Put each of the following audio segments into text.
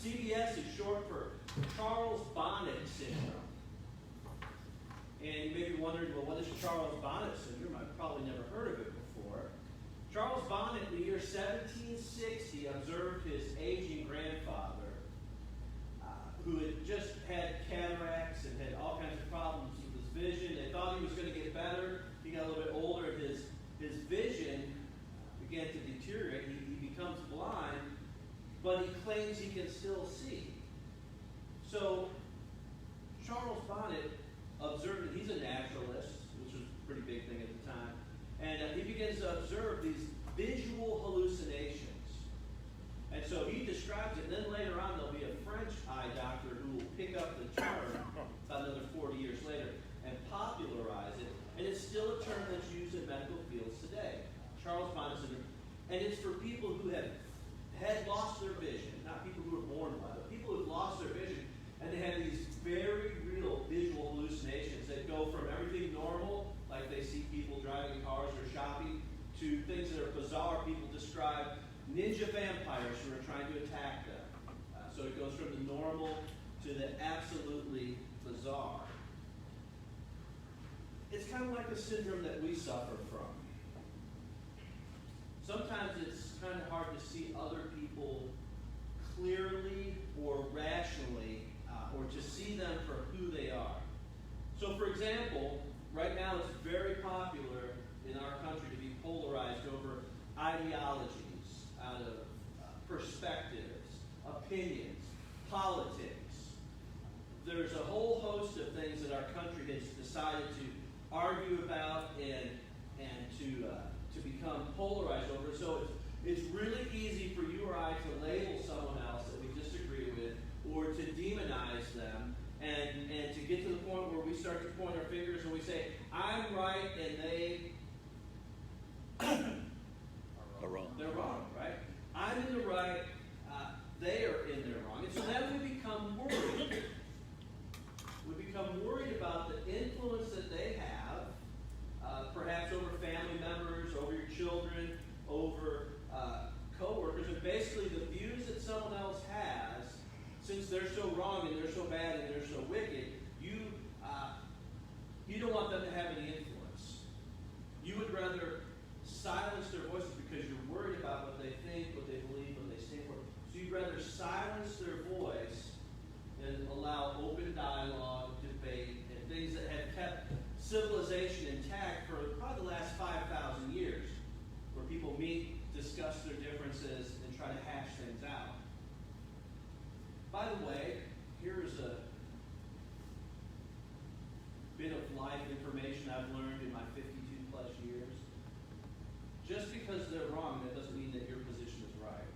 CBS is short for Charles Bonnet syndrome. And you may be wondering, well, what is Charles Bonnet syndrome? I've probably never heard of it before. Charles Bonnet, in the year 1760, observed his aging grandfather, who had just had cataracts and had all kinds of problems with his vision. They thought he was going to get better. He got a little bit older. His vision began to deteriorate. He becomes blind, but he claims he can still see. So Charles Bonnet observed, he's a naturalist, which was a pretty big thing at the time, and he begins to observe these visual hallucinations. And so he describes it, and then later on there'll be a French eye doctor who will pick up the term about another 40 years later and popularize it, and it's still a term that's used in medical fields today, Charles Bonnet syndrome. And it's for people who had lost their vision, not people who were born blind, but people who have lost their vision, and they have these very real visual hallucinations that go from everything normal, like they see people driving cars or shopping, to things that are bizarre. People describe ninja vampires who are trying to attack them. So it goes from the normal to the absolutely bizarre. It's kind of like a syndrome that we suffer from. Sometimes it's kind of hard to see other people clearly or rationally, or to see them for who they are. So for example, right now it's very popular in our country to be polarized over ideologies, out of perspectives, opinions, politics. There's a whole host of things that our country has decided to argue about and to become polarized over. So it's really easy for you or I to label someone else that we disagree with, or to demonize them, and to get to the point where we start to point our fingers and we say, I'm right and they're wrong, right? I'm in the right, they are in the wrong. And so then we become worried. We become worried about the influence that they have, perhaps over family members, over your children, over co-workers, and basically the views that someone else has, since they're so wrong and they're so bad and they're so wicked, you don't want them to have any influence. You would rather silence their voices because you're worried about what they think, what they believe, what they stand for. So you'd rather silence their voice and allow open dialogue, debate, and things that have kept civilization intact for probably the last 5,000 years, where people meet, discuss their differences, and try to hash things out. By the way, here's a bit of life information I've learned in my 52 plus years. Just because they're wrong, that doesn't mean that your position is right.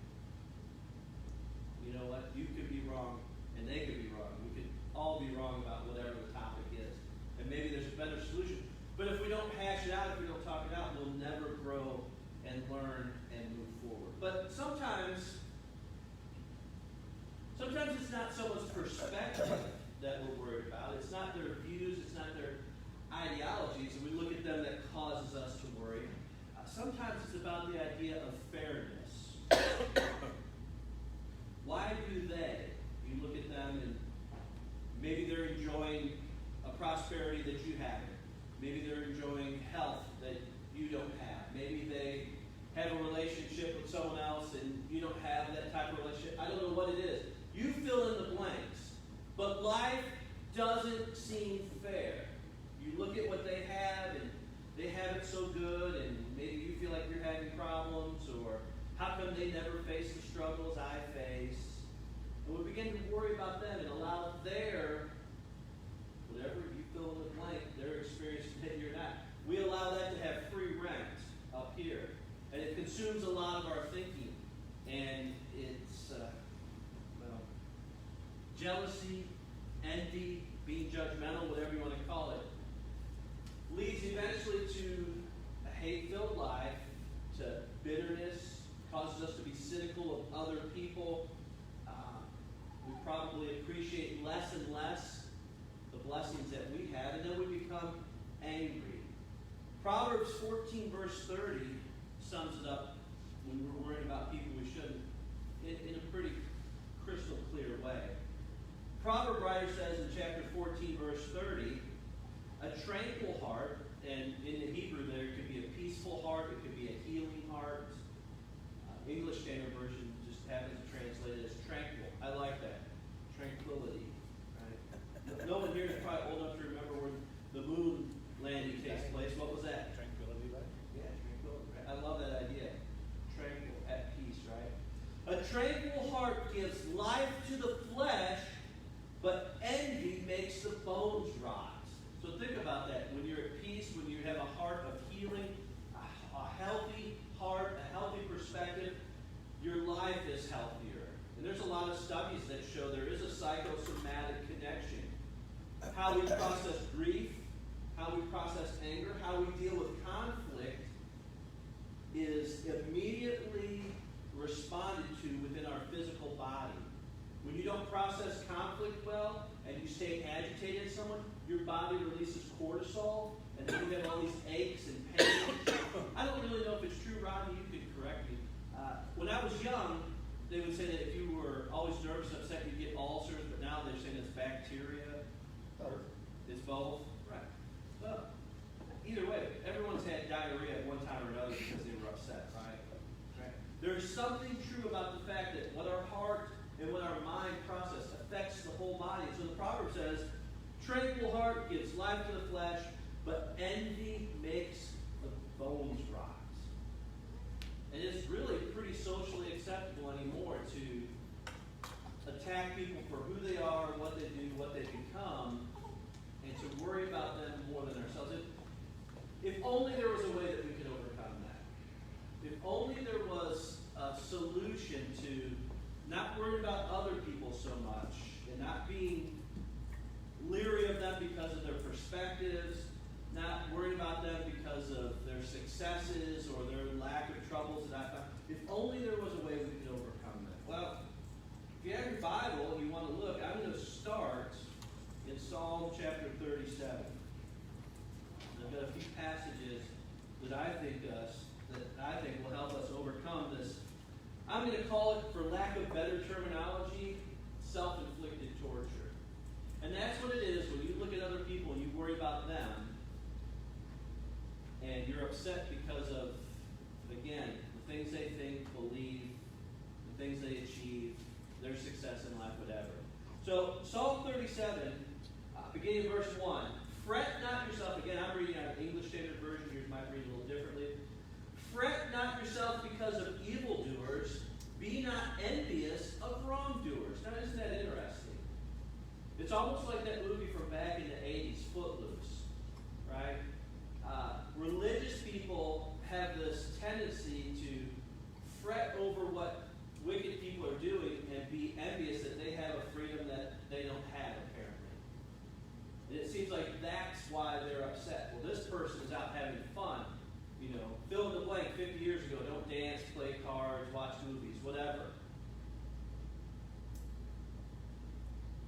You know what? You could be wrong, and they could be wrong. We could all be wrong about whatever the topic is. And maybe there's a better solution. But if we don't hash it out, if we don't talk it out, we'll never grow and learn and move forward. But sometimes it's not someone's perspective that we're worried about. It's not their views, it's not their ideologies, and we look at them that causes us to worry. Sometimes it's about the idea of fairness. Why do they? You look at them and maybe they're enjoying a prosperity that you haven't. Maybe they're enjoying health that you don't have. Maybe they have a relationship with someone else and you don't have that type of relationship. I don't know what it is. You fill in the blanks. But life doesn't seem fair. You look at what they have and they have it so good, and maybe you feel like you're having problems, or how come they never face the struggles I face? And we begin to worry about them and allow their, whatever you fill in the blank, their experience that you're not. We allow that to have free rent up here. And it consumes a lot of our thinking. And it's, jealousy, envy, being judgmental, whatever you want to call it, leads eventually to a hate-filled life, to bitterness, causes us to be cynical of other people. We probably appreciate less and less the blessings that we have, and then we become angry. Proverbs 14, verse 30 sums it up when we're worrying about people we shouldn't in a pretty crystal clear tranquil heart gives life to the flesh, but envy makes the bones rot. So think about that. When you're at peace, when you have a heart of healing, a healthy heart, a healthy perspective, your life is healthier. And there's a lot of studies that show there is a psychosomatic connection. How we process grief, how we process anger, how we deal with conflict is immediately responded to within our physical body. When you don't process conflict well and you stay agitated in someone, your body releases cortisol, and then you have all these aches and pains. I don't really know if it's true, Rodney. You can correct me. When I was young, they would say that if you were always nervous and upset, you'd get ulcers, but now they're saying it's bacteria. Or it's both. Right. Well, either way, everyone's had diarrhea at one time or another because they were upset, right? Right. There's something true about the fact that what our heart and what our mind process affects the whole body. So the proverb says, tranquil heart gives life to the flesh, but envy makes the bones rot. And it's really pretty socially acceptable anymore to attack people for who they are, what they do, what they become, and to worry about them more than ourselves. If only there was a way that we could overcome that. If only there was a solution to not worrying about other people so much and not being leery of them because of their perspectives, not worried about them because of their successes or their lack of troubles that I found. If only there was a way we could overcome that. Well, if you have your Bible and you want to look, I'm going to start in Psalm chapter 37. I've got a few passages that I think will help us overcome this. I'm going to call it, for lack of better terminology, self-inflicted torture. And that's what it is when you look at other people and you worry about them, and you're upset because of, again, the things they think, believe, the things they achieve, their success in life, whatever. So, Psalm 37, beginning in verse 1. Fret not yourself. Again, I'm reading out of English Standard Version. Yours might read a little differently. Fret not yourself because of evildoers. Be not envious of wrongdoers. Now, isn't that interesting? It's almost like that movie from back in the 80s, Footloose, right? Religious people have this tendency to fret over what wicked people are doing and be envious that they have a freedom that they don't have, apparently. And it seems like that's why they're upset. Well, this person is out having fun. You know, fill in the blank 50 years ago, don't dance, play cards, watch movies, whatever.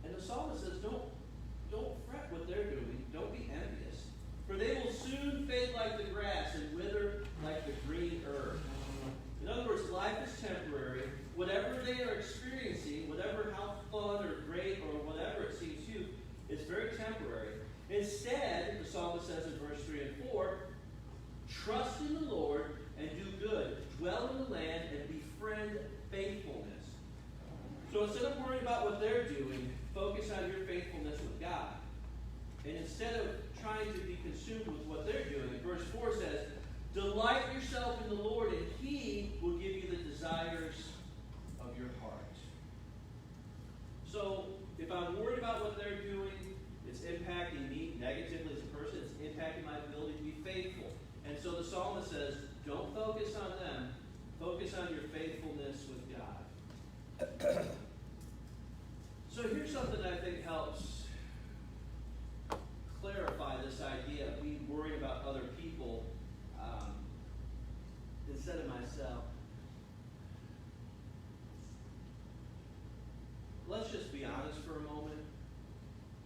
And the psalmist says, don't fret what they're doing. Don't be envious. For they will soon fade like the grass and wither like the green herb. In other words, life is temporary. Whatever they are experiencing, whatever how fun or great or whatever it seems to you, it's very temporary. Instead, the psalmist says in verse 3 and 4, trust in the Lord and do good. Dwell in the land and befriend faithfulness. So instead of worrying about what they're doing, focus on your faithfulness with God. And instead of trying to be consumed with what they're doing, verse 4 says, delight yourself in the Lord and He will give you the desires of your heart. So if I'm worried about what they're doing, it's impacting me negatively as a person, it's impacting my ability to be faithful. And so the psalmist says, don't focus on them, focus on your faithfulness with God. So here's something that I think helps clarify this idea of me worrying about other people instead of myself. Let's just be honest for a moment.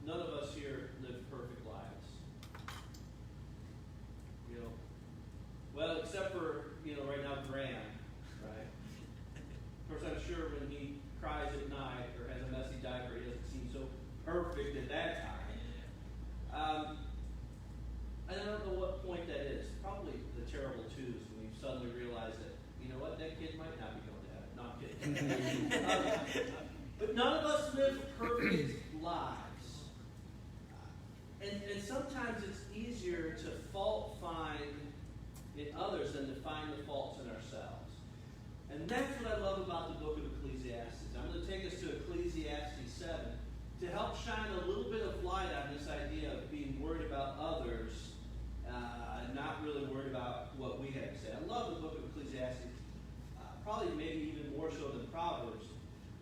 None of us here live perfect lives. You know, well, except for, right now, Graham, right? Of course, I'm sure when he cries at night or has a messy diaper, he doesn't seem so perfect at that time. I don't know what point that is. Probably the terrible twos when you suddenly realize that, you know what, that kid might not be going to heaven. No, I'm kidding. But none of us live perfect lives. And sometimes it's easier to fault find in others than to find the faults in ourselves. And that's what I love about the book of Ecclesiastes.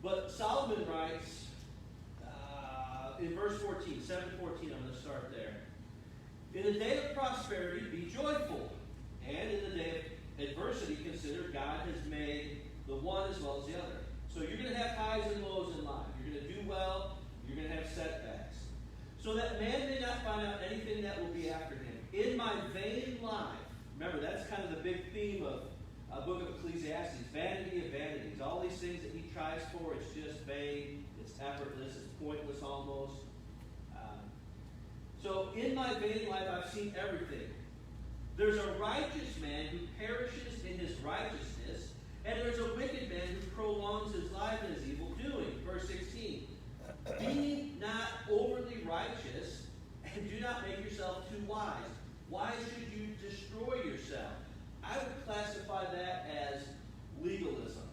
But Solomon writes in verse 14, 7:14, I'm going to start there. In the day of prosperity, be joyful. And in the day of adversity, consider God has made the one as well as the other. So you're going to have highs and lows in life. You're going to do well. You're going to have setbacks. So that man may not find out anything that will be after him. In my vain life, remember that's kind of the big theme of book of Ecclesiastes, vanity of vanities. All these things that he tries for, it's just vain, it's effortless, it's pointless almost. So in my vain life I've seen everything. There's a righteous man who perishes in his righteousness, and there's a wicked man who prolongs his life in his evil doing. Verse 16. Be not overly righteous, and do not make yourself too wise. Why should you destroy yourself? I would classify that as legalism.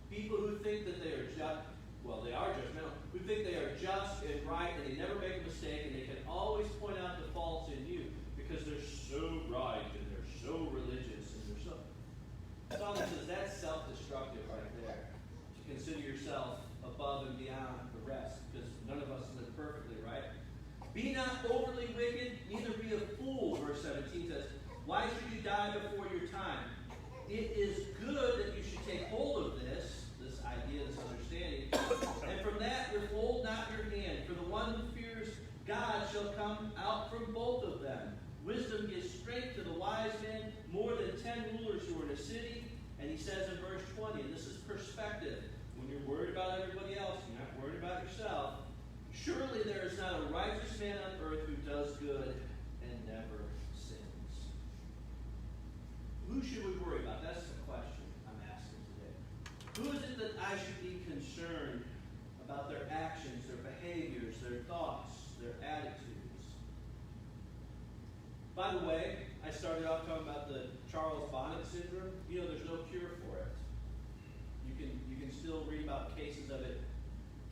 People who think that they are just, well, they are judgmental, who think they are just and right and they never make a mistake and they can always point out the faults in you because they're so right and they're so religious and they're so. Solomon says that's self-destructive right there. To consider yourself above and beyond the rest, because none of us live perfectly, right? Be not overly wicked, neither be a fool, verse 17 says. Why should you die before your time? It is good that you should take hold of this idea, this understanding, and from that withhold not your hand, for the one who fears God shall come out from both of them. Wisdom gives strength to the wise man, more than 10 rulers who are in a city. And he says in verse 20, and this is perspective, when you're worried about everybody else, you're not worried about yourself. Surely there is not a righteous man on earth who does good and never sins. Who should we worry about? That's the question I'm asking today. Who is it that I should be concerned about their actions, their behaviors, their thoughts, their attitudes? By the way, I started off talking about the Charles Bonnet syndrome. You know, there's no cure for it. You can still read about cases of it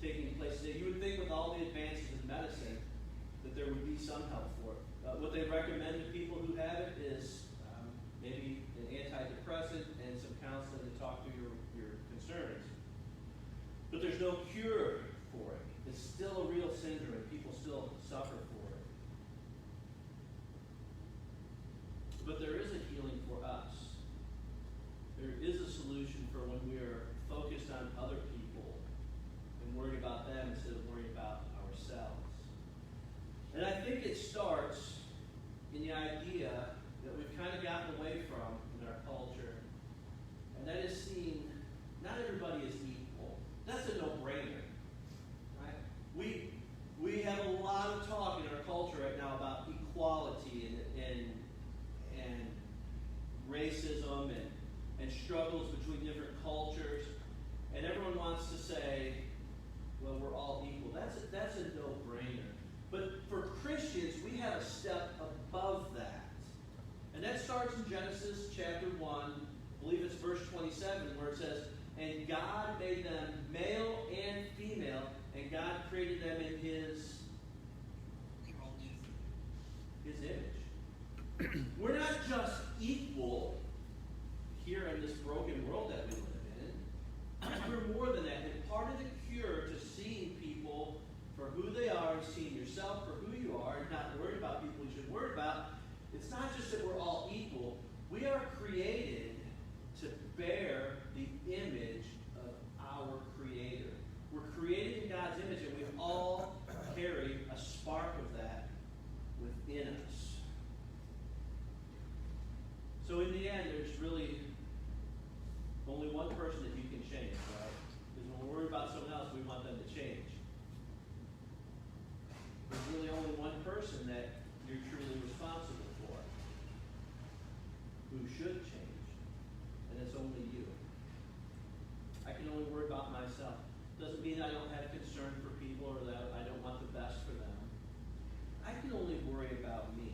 taking place today. You would think with all the advances in medicine that there would be some help for it. What they recommend to people who have it is maybe an antidepressant and some counseling to talk through your concerns. But there's no cure for it. It's still a real syndrome. People still suffer for it. But there is a healing for us. There is a solution for when we are focused on other people and worried about them instead of worrying about ourselves. And I think it starts in the idea that we've kind of gotten away from in our culture, and that is seeing not everybody is equal. That's a no-brainer, right? We have a lot of talk in our culture right now about equality and racism and struggles between different cultures, and everyone wants to say, well, we're all equal. That's a no-brainer. But for Christians, we have a step above that. And that starts in Genesis chapter 1, I believe it's verse 27, where it says, and God made them male and female, and God created them in His image. We're not just equal here in this broken world that we live in. We're more than that. And part of the cure to seeing people for who they are and seeing yourself for who you are and not worried about people you should worry about, it's not just that we're all equal. We are created to bear the image of our Creator. We're created in God's image, and we all carry a spark of that within us. So in the end, there's really only one person that you can change, right? Because when we're worried about someone else, we want them to change. There's really only one person that you're truly responsible for who should change, and it's only you. I can only worry about myself. Doesn't mean I don't have concern for people or that I don't want the best for them. I can only worry about me.